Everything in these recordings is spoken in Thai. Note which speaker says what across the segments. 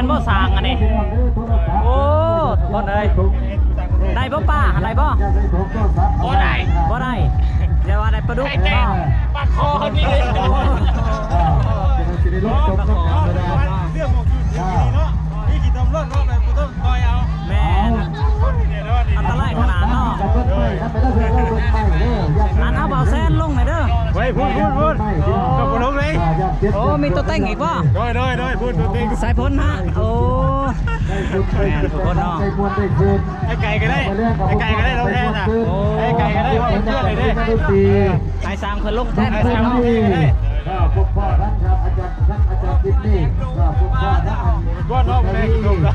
Speaker 1: นบ่สางอันนี้โอ้ทุกคนเลยได้บ่ป้าอะไรบ่ได้บ่ได้อย่าว่าได้ปลาดุกปลาคอนี่เลยปลาคอ
Speaker 2: เรื่องของกินเนาะพี่กินตำรวจเนาะแบบต้องคอยเอา
Speaker 1: แม่อันตรายขนาดเนาะอันเอาเบาแซนลงหน่อยเด้อ
Speaker 2: เฮ้ยพูดกับคนลงเลย
Speaker 1: โอ้มีตัวเต้งอีกป่ะ
Speaker 2: ได้พูดตัวเต้ง
Speaker 1: สายพ้นฮะโอ้แม่ทุกคนเนาะ
Speaker 2: ไอ้ไก่ก็ได้เราแทนอ่ะไอ้ไก่ก็ได้เชื่อเลยดิ
Speaker 1: ไอ้สางเพิ่นลงแทน
Speaker 2: ไอ้สางลงเองได้
Speaker 3: พวกพ่อท่านครับอาจารย์ดิบนี่พวกพ่อท่าน
Speaker 2: ก้อนนอกแม่กินลงแล้ว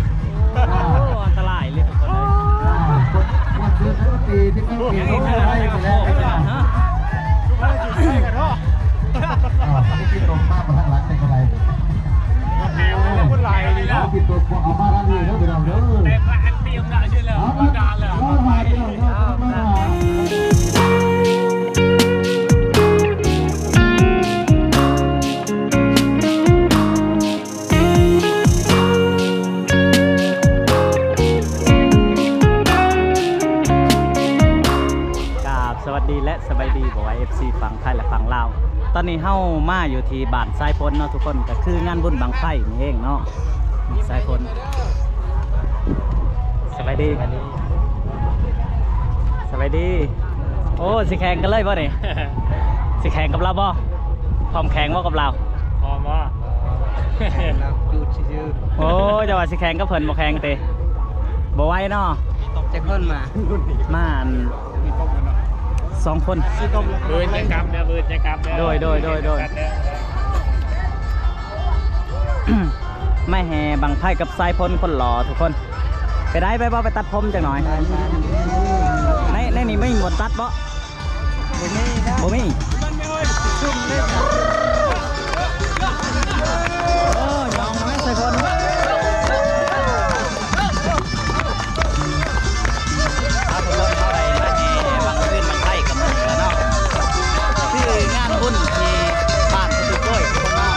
Speaker 1: อันตรายเลยทุกคนเลย
Speaker 3: วันคืนทั้งปีที่ไม่มีโรคอะไรไปแล้วฮะ
Speaker 2: ไม่กันเนาะ
Speaker 3: ไม่กินตรงมาทางหลังในกระไร
Speaker 2: คนลายดีนะ
Speaker 3: กินตัวเอามาทางนี้แล้วไปเราเด้อ
Speaker 2: แต่อันเปียมละชื่อแล้วดาเลย
Speaker 1: สวัสดีและสบายดีบอกว่า FC ฝั่งไทยและฝั่งลาวตอนนี้เฮ้ามาอยู่ที่บ้านทรายพ้นเนาะทุกคนก็คืองานบุญบังไฟนี่เองเนาะทรายพ้นสบายดีโอ้สิแข่งกันเลยป่ะนี่สิแข่งกับเราป่ะพร้อมแข่งว่ากับเรา
Speaker 2: พร้อมว่า
Speaker 1: เราจูดชื่อโอ้จะว่าสิแข่งก็เพิ่นบ่แข่งเตะบ่ไหวเนาะ
Speaker 4: จะขึ้นมา
Speaker 1: 2 คน
Speaker 2: เบิร์นจะกลับเนี่ย
Speaker 1: โดยไม่แห่บังไพ่กับทรายพ้นคนหล่อทุกคนไปได้ไปบ่ไปตัดผมจังหน่อยในนี่ไม่มีหมดตัดบ่มีโอ้ยองนะทรายพ้นงานบุญที่บ้านประตูกล้วยคนนอก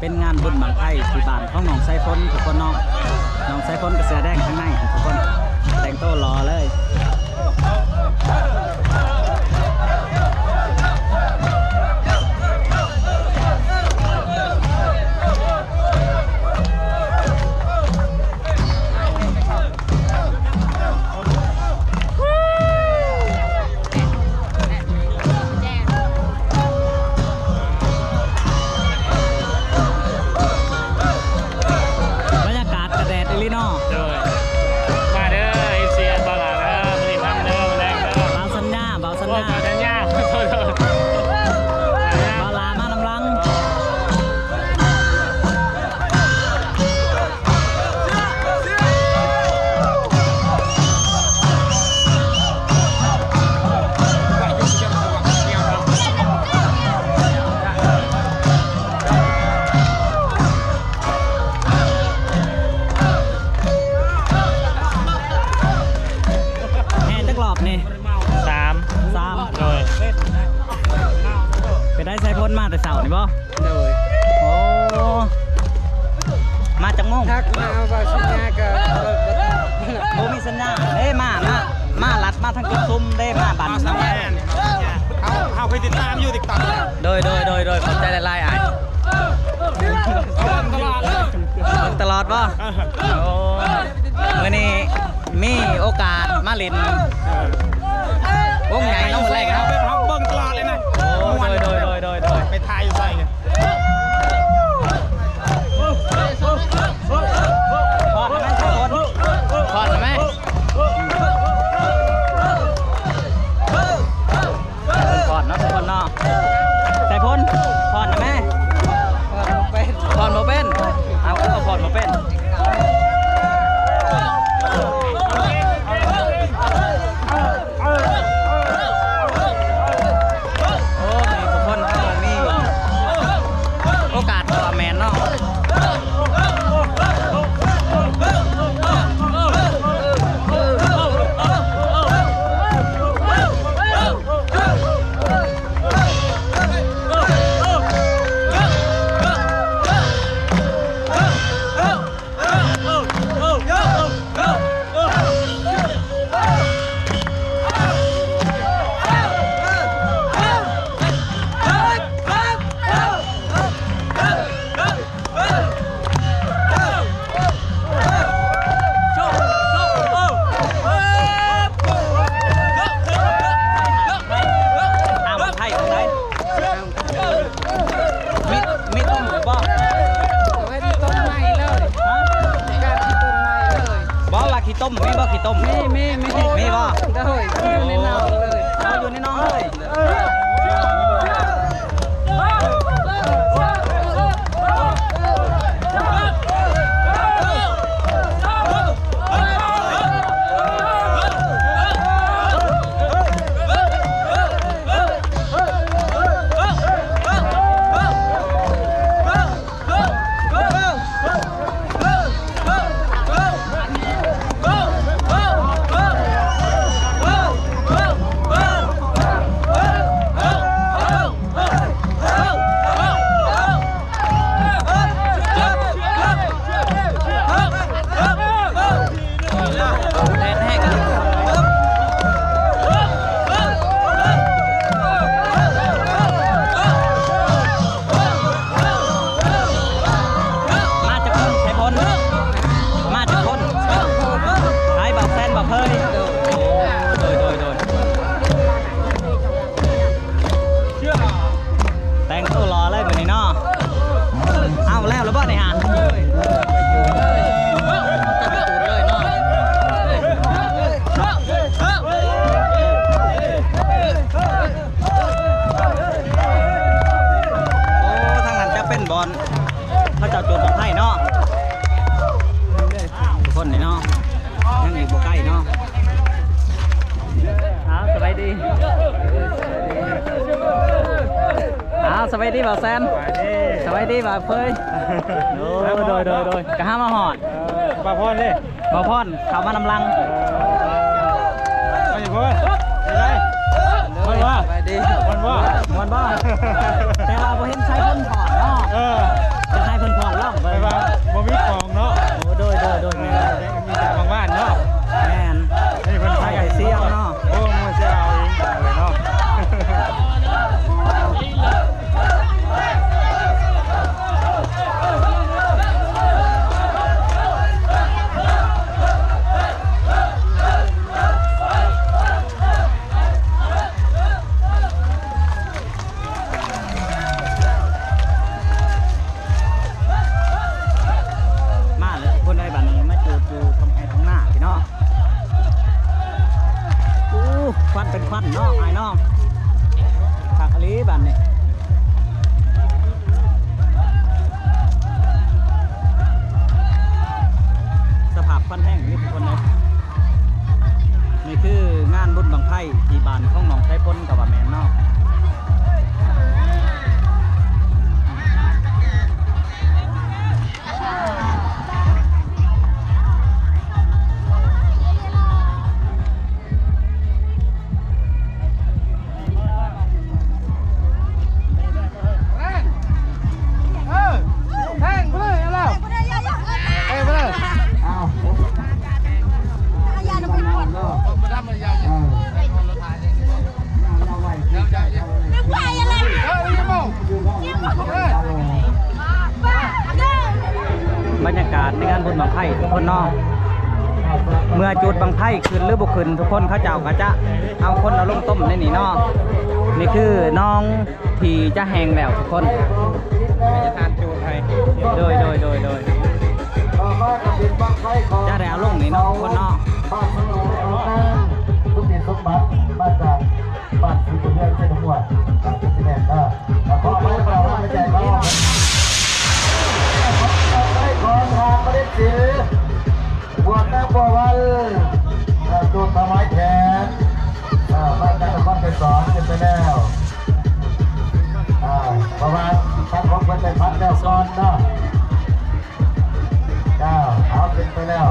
Speaker 1: เป็นงานบุญบังไฟที่บ้านของน้องไซพ้นทุกคนน้องไซพ้นกระเสือแดงข้างในทุกคนแต่งโต๊ะรอเลย
Speaker 2: มาเด้อเอเชียตลาดเด้อผลิตภัณฑ์เด้อแรงเด้อ
Speaker 1: เบาสัญญาเบาลามาน้ำลังไปได้ใช้พ้นมาแต่เสาร์นี่ป่ะโอ้มาจากม่ง
Speaker 4: ทักมาว่าสัญญากับ
Speaker 1: โบมีสัญญาเอ้มาลัดมาทั้งจุดซุ้มได้มาบัตรน้ำแม่
Speaker 2: เอาไปติดตามอยู่ติ๊กต็อก
Speaker 1: โดยขอบใจไล่ตลอดป่ะโอ้วันนี้มีโอกาสมาเล่นวงใหญ่น้องแรกครับ
Speaker 2: เบิ้งตลอดเลยนะ
Speaker 1: โดย
Speaker 2: ไปถ่ายอยู่ใส่
Speaker 1: ขี้ต้มมีบ่ขี้ต้มมีบ่
Speaker 4: ได้อยู่ในน้องเลย
Speaker 1: เอาอยู่ในน้องเลย แต่งตัวรอเลยแบบนี้เนาะเอาแล้วบ่เนี่ยฮะทางนั้นจะเป็นบอลพระเจ้าโจรของไทยเนาะทุกคนนี่เนาะนั่งอยู่บ่ใกล้เนาะสบายดีสบายดีบ่าวแซนสบายดีบ่าวเฟยโดยกะห้ามาหอด
Speaker 2: บ่าวพรดิ
Speaker 1: บ่าวพรเข้ามานำลัง
Speaker 2: ไปพ่อไปวันว่า
Speaker 4: ไปดี
Speaker 2: วันว่า
Speaker 1: วันบ่แต่ว่าบ่เห็นใช้เพิ่นถอดเนาะจะให้เพิ่นถอดล่อง
Speaker 2: ไปว่าบ่มีของเนาะ
Speaker 1: โอ้โดย
Speaker 2: มี
Speaker 1: แม่
Speaker 2: แต่บางบ้านเนาะ
Speaker 1: แม่น
Speaker 2: นี่เพิ่น
Speaker 1: ใช้ไก่เสี้ยวเนาะ
Speaker 2: โอ้มือเสี้ยวเองเลยเนาะ
Speaker 1: ควันเป็นควันเนาะไอ้น้องผักอลีบันนี่สภาพควันแห้งนี่ทุกคนเลยนี่คืองานบุญบังไพ่ที่บ้านของหนองไทยพ้นกับว่าแมนเนาะบรรยากาศในงานบุญบังไพ่ทุกคนเนาะเมื่อจุดบังไพ่ขึ้นหรือบุขึ้นทุกคนเขาเจ้าก็จะเอาคนเอาลงต้มในนี่เนาะนี่คือน้องที่จะแห้งแล้วทุกคนจะทานจูไทยโดยจะได้เอาลงนี่เนาะทุกคนเนาะ
Speaker 3: ทุกทีสมบัติมาจากบ้านสุเทพเจ้าหัวจากที่แม่ก็ขอไว้เราไม่ใจเขาไม่ขอทางไม่ได้ถือบวชนักบวชตัวทำไมแขนบ้านการต้องไปสอนกันไปแล้วประมาณท่านของคนไปพักแล้วก่อนเนาะเอาเป็นไปแล้ว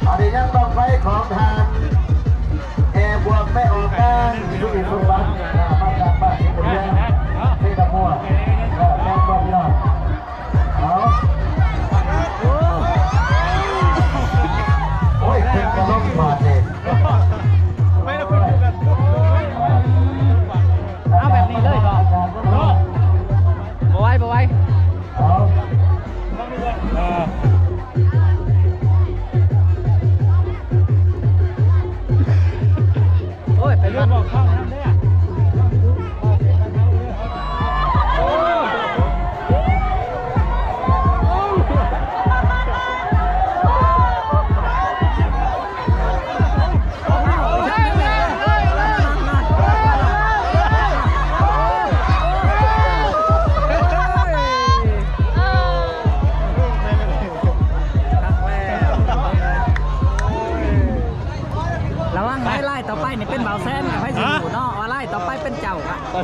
Speaker 3: อันนี้ยังต้องไปของทางบวกไม่ออกกันทุกทีทุกวันมาจากบ้านที่เป็นเรื่องที่ตะมัวแม่ก็พี่น้องโอ้ยเป็นกระล้มบาดเจ็บ
Speaker 1: เอาแบบนี้เลยบ่ไว้โอ้ยเป็น
Speaker 2: เรื่องบอกเข้าน้ำเนี่ย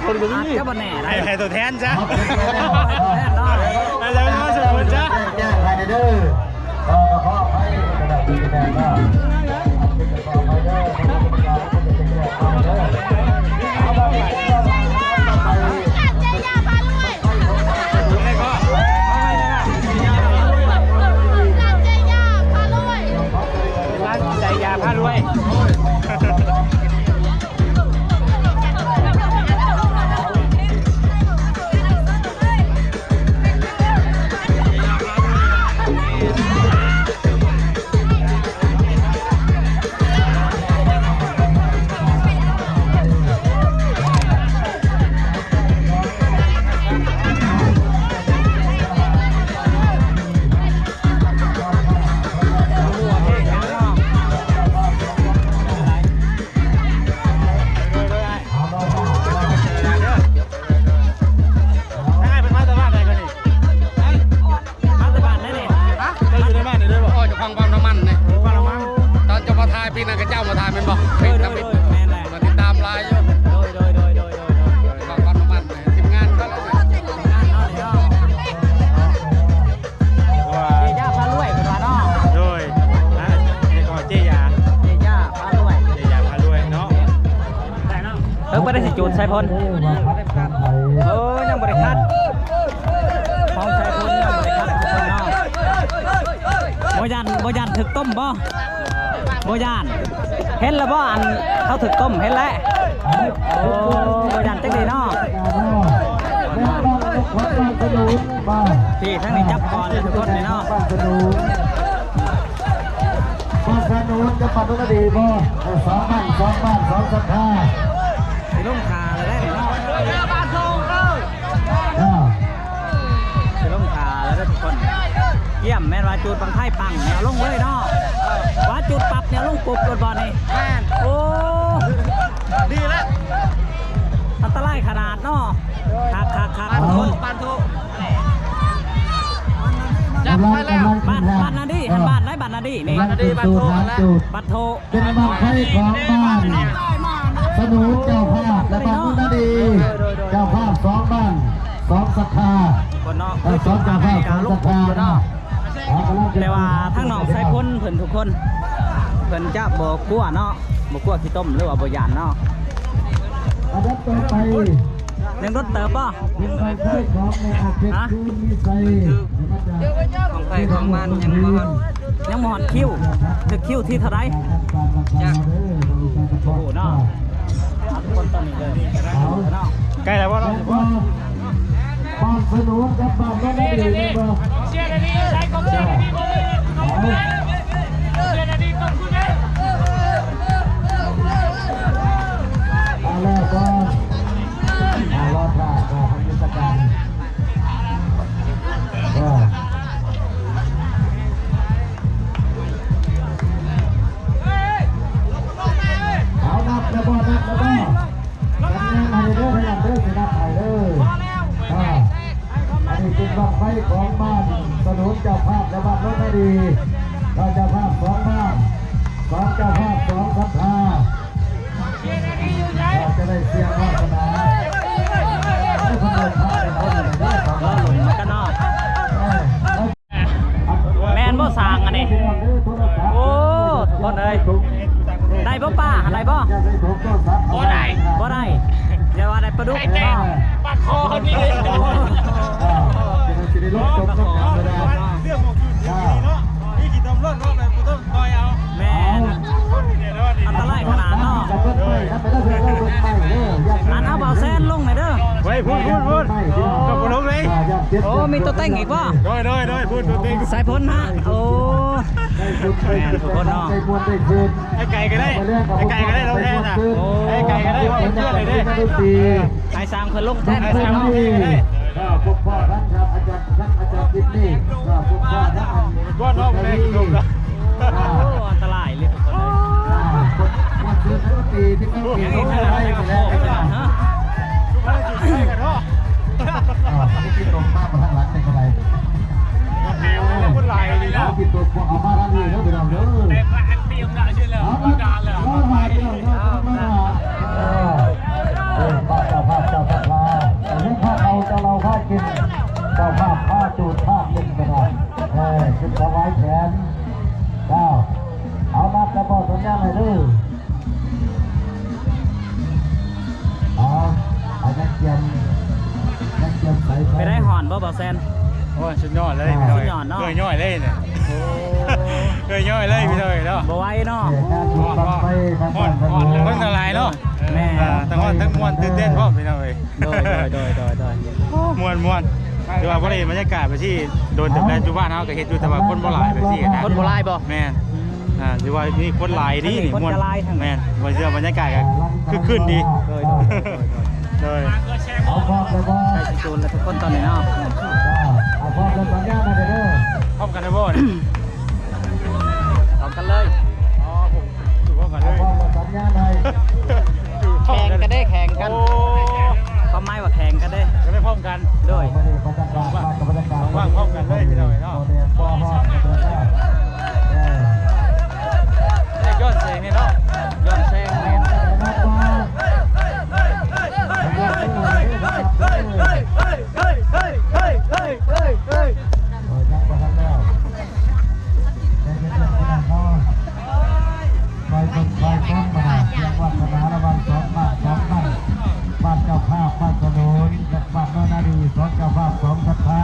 Speaker 2: คนก็
Speaker 1: อาจ
Speaker 2: มี
Speaker 1: จะบ่แน่นะ
Speaker 2: ให้ตัวแทนจ้ะ
Speaker 1: แน่นอน
Speaker 2: แล้วมาสมุนจ้ะ
Speaker 3: แจ้งภายในเด้อขออภัยกระดาษที่แดงก็ขออภัยเด้อเอาไป
Speaker 2: ใจยาพารวย
Speaker 5: ปีนั้นก็เจ้ามาทานเป็นบอกเป็นทำเป็นมาติดตามลายอยู่บางวันน้ำมันทีมงานก็แล้ว
Speaker 1: เจีย่าพารวยเป็นว่าน้อง
Speaker 2: โดยเจียา
Speaker 1: เจีย่าพารวย
Speaker 2: เจียาพารวยเนาะ
Speaker 1: ไม่ได้สิจูดใส่พลยังบริคัดพร้อมใส่พลยังบริคัดทุกคนเนาะบ่ยันถึกต้มบ่ยานเห็นแล้วบ่อันเขาถึกต้มเห็นแล้วโอ้บ่ยานจังดีเนาะพี่ทั้งนี้จับก่อนเลยทุกคนเลยเนาะ
Speaker 3: บ้านสนุนจะปัดก็ดีบ่สองบ้านสองสัปดาห์
Speaker 1: สิลงคาเลยได้เนาะสิลงคาเลยได้ทุกคนเยี่ยมแม่นว่าจูดบังไพ่ปังแนวลงเลยเนาะว่าจุดปรับเนี่ยลงปุบรถบอลนี่แม่นโอ้ดีแล้วอันตรายขนาดเนาะคักทุกคนบ้านนาดีบ้านไรบ้านนาดีนี่บ้านโทบ้านโท
Speaker 3: เป็นบังไฟของบ้านสนุนเจ้าภาพและบ้านนุนาดีเจ้าภาพสองบ้านสองศรัทธา
Speaker 1: คนเนาะ
Speaker 3: สองเจ้าภาพสองศรัทธาเนาะ
Speaker 1: แต่ว่าทั้งน้องใส่พ้นเพิ่นทุกคนเพิ่นจะบ่กลัวเนาะบ่กลัวขี้ต้มหรือว่าบ่ยานเนาะ
Speaker 3: อาดับต่อไป
Speaker 1: ยังรถเติบบ่
Speaker 3: เป็นบังไฟของในอาเขตคูมิไซ
Speaker 4: ของใครของมันยังบ่ฮอด
Speaker 1: ยังบ่ฮอดคิวถึกคิวที่เท่าไรโอ้โหเนาะทุกคนตอนนี้เลยเนาะ
Speaker 2: ใกล้แล้วว่าเรา
Speaker 3: บ้านสนุนกับบ้านนุนาดีเลยบ่เชียร์นาดีใช้ของเชียร์นาดีบ่เลยเชียร์นาดีต้องคุณเด้เอาแล้วก็เอารอดได้ก็ทำยุทธการก็เอานับแล้วบ่นับแล้วบ่ยังไงมาเด้อพยายามเด้อสินับไปเด้ออันนี้เป็นบังไฟของบ้านสนุนเจ้าภาพและบ้านโน้นดีเราเจ้าภาพสองบ้านสองเจ้าภาพสองศรัทธาเราจะได้เสียงวาสนาให้คนเดินทางเป็นคนหนึ่งได้สอง
Speaker 1: ก็หลุมกันเนาะแม่นบ่สร้างอันนี้โอ้ทุกคนเอ้ยได้บ่ป้าอะไรบ่ได้อย่าว่าได้ปลาดุกเนาะ
Speaker 2: ปัดคอคนนี้เลย
Speaker 3: จะได้ลดจมต้องการไม่ได้
Speaker 2: เรื่องของอยู่ดีเนาะนี่กี่ตำรวจเนาะเลยกูต้องคอยเอา
Speaker 1: แม่นอันตรายขนาดเนาะอันเอาเบาแซนลงหน่อยเด้อ
Speaker 2: ไว้พูดกับผมลงเลย
Speaker 1: โอ้มีตัวเต้งอีกป่ะ
Speaker 2: ได้พูดตัวเอง
Speaker 1: สายพ้นฮะโอ้แม่นทุกคนเนาะ
Speaker 2: ไอ้ไก่ก็ได้เราแทนอ่ะไอ้ไก่ก็ได้ว่าเพื่อนเลยดิ
Speaker 1: ไอ้สร้างเพิ่นลงแทน
Speaker 2: ไอ้
Speaker 1: เพิ่น
Speaker 2: สาม
Speaker 1: เนาะ
Speaker 2: ก็ได้
Speaker 3: พวกพ่อท่านครับอาจารย์ดิบนี่พวกพ่อท่าน
Speaker 2: ก้อนนอกแรงถูกแล้ว
Speaker 1: โอ้อันตรายเลยทุกคนเลย
Speaker 3: มันคือทุกปีที่เขาปี
Speaker 1: ยัง
Speaker 3: เขา
Speaker 1: ไง
Speaker 3: ให้
Speaker 1: ข
Speaker 3: ไป
Speaker 1: นาด
Speaker 3: แล้ว
Speaker 1: ฮะ
Speaker 3: นี่ที่ตรงมาทางหลังเป็นอะไร
Speaker 2: คนลายดีนะ
Speaker 3: เอาปิดตัวเอามาทางนี้แล้วไปลองเด้อเอามาเอามาเด้อเอามาป้าเจ้าภาพ กินเจ้าภาพผ้าจูดภาพเป็นกระดาษขึ้นสบายแขนเอานับกระบอกสัญญาณเลยดูเอานักเกียมใส่
Speaker 1: ไปได้หอนบ่แซน
Speaker 2: โอ้ยสุดยอดเลยพี่น้อย
Speaker 1: สุดยอดเนาะ
Speaker 2: เกยย่อยเลยเนี่ยเกยย่อยเลยพี่น้อยเนาะ
Speaker 1: บ่ไหวเนาะ
Speaker 2: ฮ้อนเลยมันอะไรเนาะ
Speaker 1: แม่
Speaker 2: ทั้งฮ้อนทั้งม่วนตื่นเต้นพร้อมพี่น้อย
Speaker 1: โดย
Speaker 2: ม่วนเดี๋ยวว่าบ่ได้บรรยากาศไปที่โดนแต่แม่อยู่บ้านเฮาก็เฮ็ดอยู่แต่ว่าคนบ่หลายไปสินะ
Speaker 1: คนบ่หลายบ่
Speaker 2: แม่นหรือว่ามีคนหลายดีนี่
Speaker 1: คนจะหลายทั้ง
Speaker 2: แม่นว่าเสื้อบรรยากาศก็คือขึ้นดี
Speaker 1: โดย
Speaker 2: เลย
Speaker 3: เอาพร้อมเลยบ่
Speaker 1: ใกล้สิจูนแล้วทุกคนตอนนี้เนาะ
Speaker 3: เอาพร้อมเลยสัญญาณเลยเด้อ
Speaker 2: พร้อมกันได้บ่เนี่ย
Speaker 1: พร้อมกันเลย
Speaker 2: อ๋อผมถูกพร้อมกันเล
Speaker 3: เอา
Speaker 2: ย
Speaker 3: พร้อมเลยสัญญาณเลย
Speaker 1: แข่งกันได้แข่งกัน
Speaker 2: โอ้
Speaker 1: ความหมายว่าแข่งกันได้
Speaker 2: จะไม่พร้อมกัน
Speaker 1: โดย
Speaker 3: บรรยากาศบ้านกับบรรยากาศ
Speaker 2: ว่างพร้อมกันเลยพี่น้อยเนาะ
Speaker 3: โมเดลบ่ฮอดกันเลยนะ
Speaker 2: ได้ย้อนเสียงนี่เนาะ
Speaker 1: ย้อนแซงแม่น
Speaker 3: บ้านเจ้าภาพบ้านสนุนและบ้านโนนาดีสองเจ้าภาพสองศรัทธา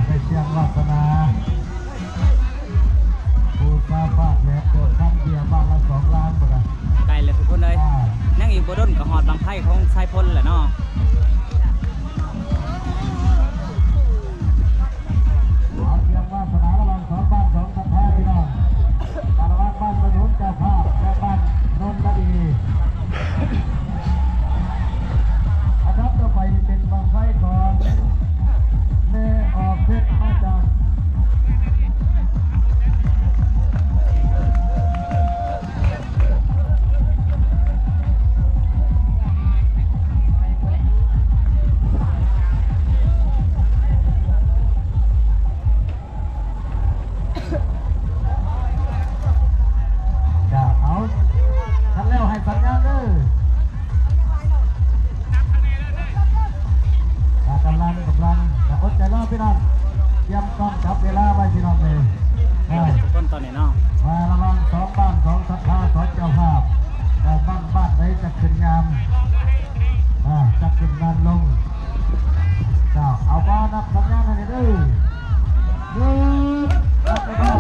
Speaker 3: ได้เชียงวาสนาผู้ชาภาพแหลมโดดข้ามเบียร์บ้านละ2 ล้านบาท
Speaker 1: ไกลเลยทุกคนเลยนั่งอีกบ่ดนกับหอดบางไพ่ของชายพลแหละเนาะ
Speaker 3: เอาเชียงวาสนาระหว่าง2 บ้าน2 ศรัทธาพี่น้องบ้านวัดบ้านสนุนเจ้าภาพและบ้านโนนนาดีอันดับต่อไปเป็นบังไฟของแม่ออกเพชรมาจากเอาทันแล้วให้สัญญาณเด้อกำลังแต่อดใจรอพี่น้องเตรียมกล้องจับเวลาไว้พี่น้องเลย
Speaker 1: ทุกคนตอนนี้เนาะ
Speaker 3: มาระวัง2 บ้าน2 ศรัทธา2 เจ้าภาพบ้านไหนจะขึ้นงามจะขึ้นงานลงเอาบ้านนับสัญญาณให้เด้อนับไปบ้าน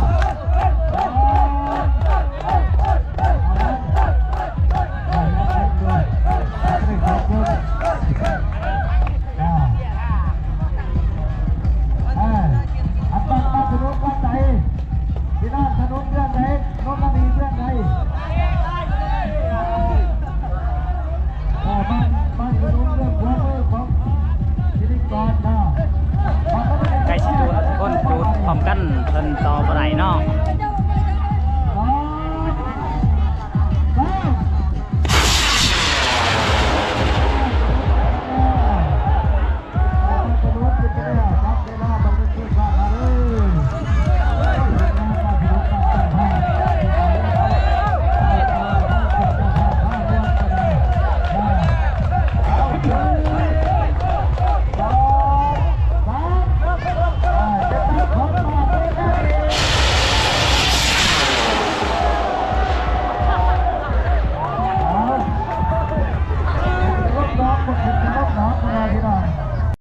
Speaker 3: อันบ้านสนุกบ้านไหนพี่น้องสนุกเรื่องไหนโน้นมีเรื่องไหนบ้านสนุกเรื่องหัวมือของพิธีกรนะ
Speaker 1: ไกลสิจูนแล้วทุกคนจูนพร้อมกันจนต่อบ่ได้เนาะ
Speaker 6: เดี๋ยว